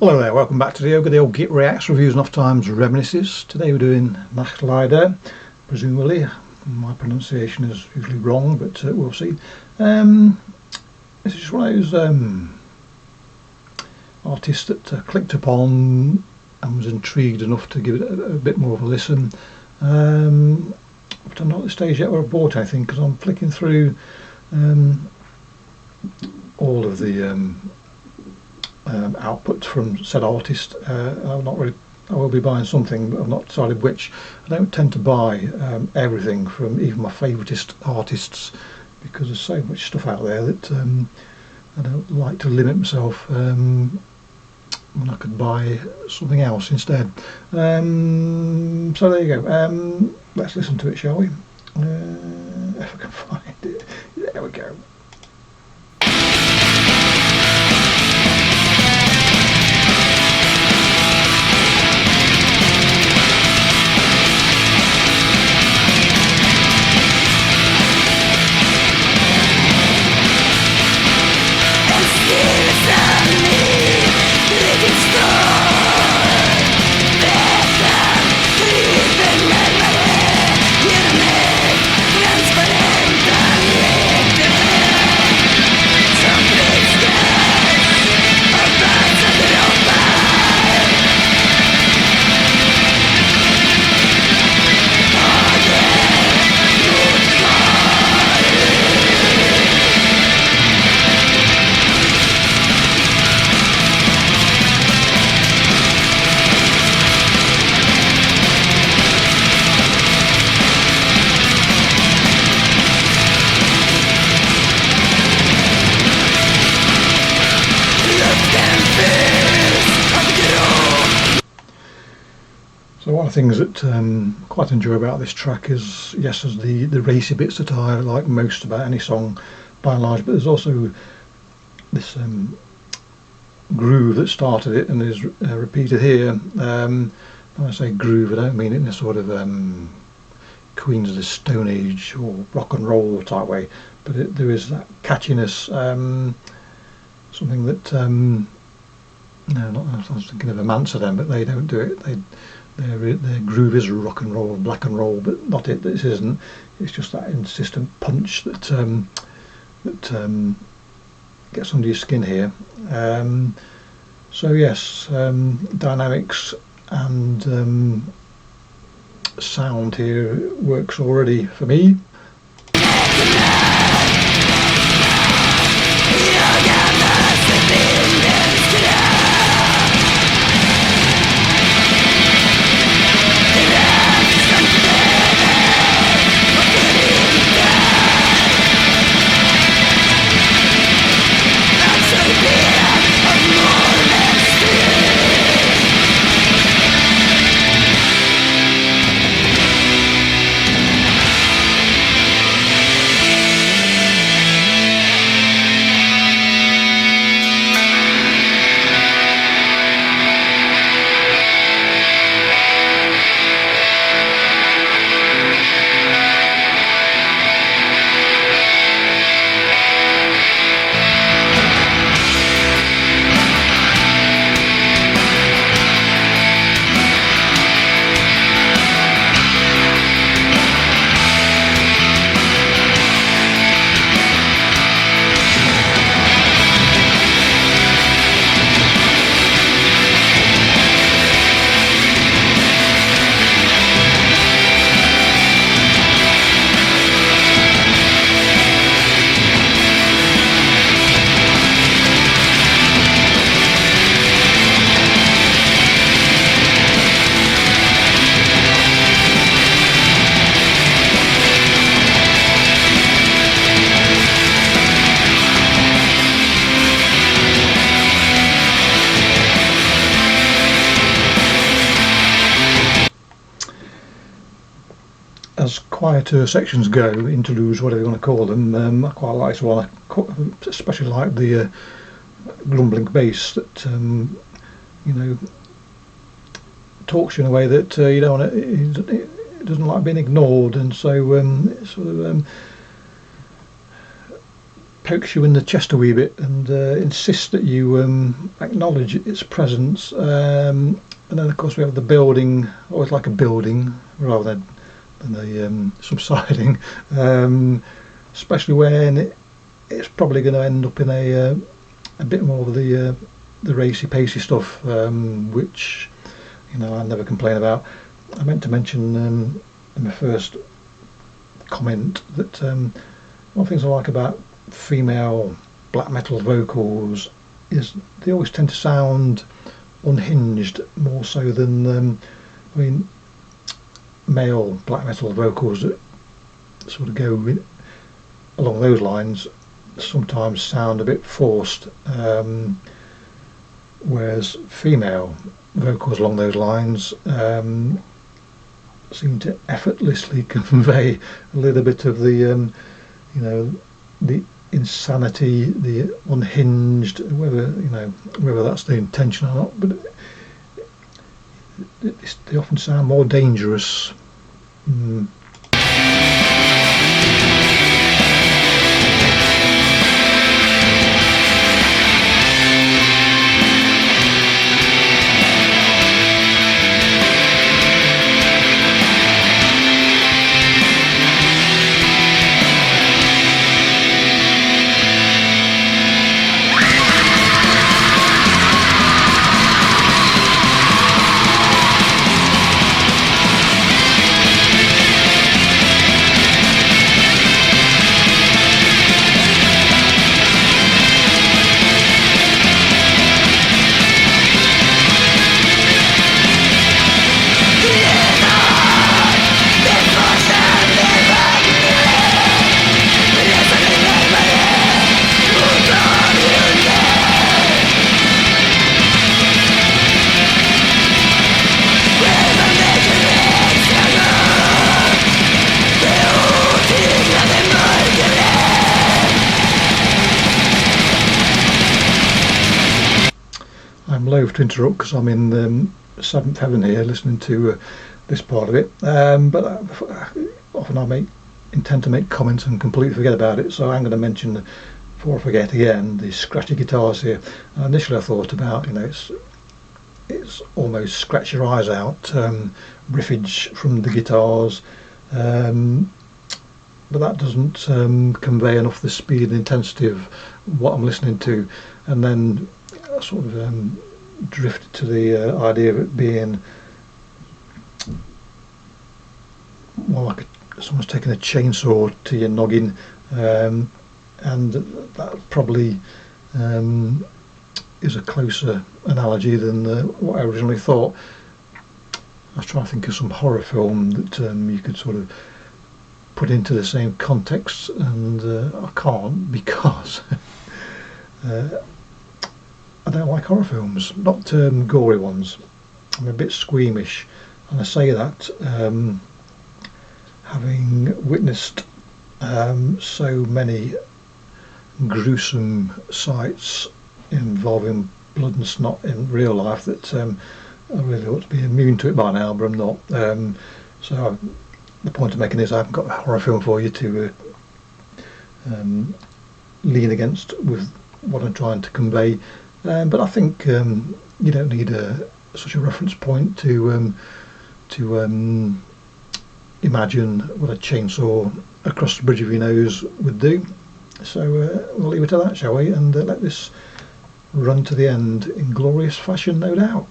Hello there, welcome back to the Ogre, the old Git Reacts, Reviews and Off Times Reminiscences. Today we're doing Nachtlieder, presumably. My pronunciation is usually wrong, but we'll see. This is just one of those artists that clicked upon and was intrigued enough to give it a bit more of a listen. But I'm not at the stage yet where I bought anything, because I'm flicking through all of the output from said artist. I will be buying something, but I've not decided which. I don't tend to buy everything from even my favouriteest artists, because there's so much stuff out there that I don't like to limit myself when I could buy something else instead. So there you go. Let's listen to it, shall we? If I can find it. There we go. So one of the things that quite enjoy about this track is, yes, there's the racy bits that I like most about any song by and large, but there's also this groove that started it and is repeated here. When I say groove, I don't mean it in a sort of Queens of the Stone Age or rock and roll type way, but there is that catchiness, something that I was thinking of a Mansa then, but they don't do it. Their groove is rock and roll, black and roll, but not it. This isn't. It's just that insistent punch that gets under your skin here. So yes, dynamics and sound here works already for me. As quieter sections go, interludes, whatever you want to call them, I quite like this one. I especially like the grumbling bass that talks you in a way that you don't want to. It doesn't like being ignored, and so it sort of pokes you in the chest a wee bit and insists that you acknowledge its presence. And then, of course, we have the building, always like a building rather than a subsiding, especially when it's probably going to end up in a bit more of the racy pacey stuff, which I never complain about. I meant to mention in my first comment that one of the things I like about female black metal vocals is they always tend to sound unhinged more so than male black metal vocals that sort of go along those lines sometimes sound a bit forced, whereas female vocals along those lines seem to effortlessly convey a little bit of the the insanity, the unhinged, whether that's the intention or not, but they often sound more dangerous. I'm loath to interrupt because I'm in the seventh heaven here listening to this part of it, but often I intend to make comments and completely forget about it, so I'm going to mention, before I forget again, the scratchy guitars here. Initially I thought about, it's almost scratch your eyes out riffage from the guitars, but that doesn't convey enough the speed and intensity of what I'm listening to. And then I sort of drifted to the idea of it being more like someone's taking a chainsaw to your noggin, and that probably is a closer analogy than what I originally thought. I was trying to think of some horror film that you could sort of put into the same context, and I can't, because I don't like horror films, not gory ones. I'm a bit squeamish, and I say that having witnessed so many gruesome sights involving blood and snot in real life that I really ought to be immune to it by now, but I'm not. So the point of making this, I haven't got a horror film for you to lean against with what I'm trying to convey. But I think you don't need such a reference point to imagine what a chainsaw across the bridge of your nose would do. So we'll leave it at that, shall we, and let this run to the end in glorious fashion, no doubt.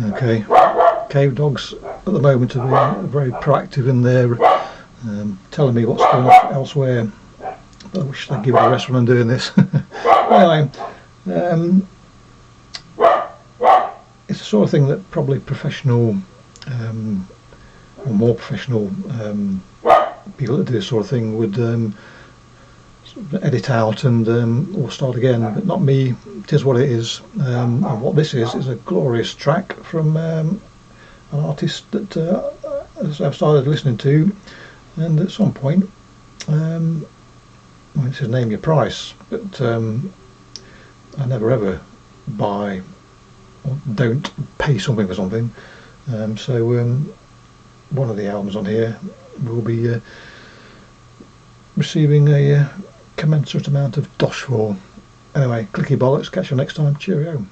Okay, cave dogs at the moment are being very proactive in their telling me what's going on elsewhere. But I wish they'd give it a rest when I'm doing this. Anyway, it's the sort of thing that probably professional or more professional people that do this sort of thing would edit out and or start again, but not me. It is what it is, and what this is a glorious track from an artist that I've started listening to, and at some point, well, it says name your price, but I never ever buy or don't pay something for something, so one of the albums on here will be receiving a commensurate amount of dosh for. Anyway, clicky bollocks, catch you next time, cheerio.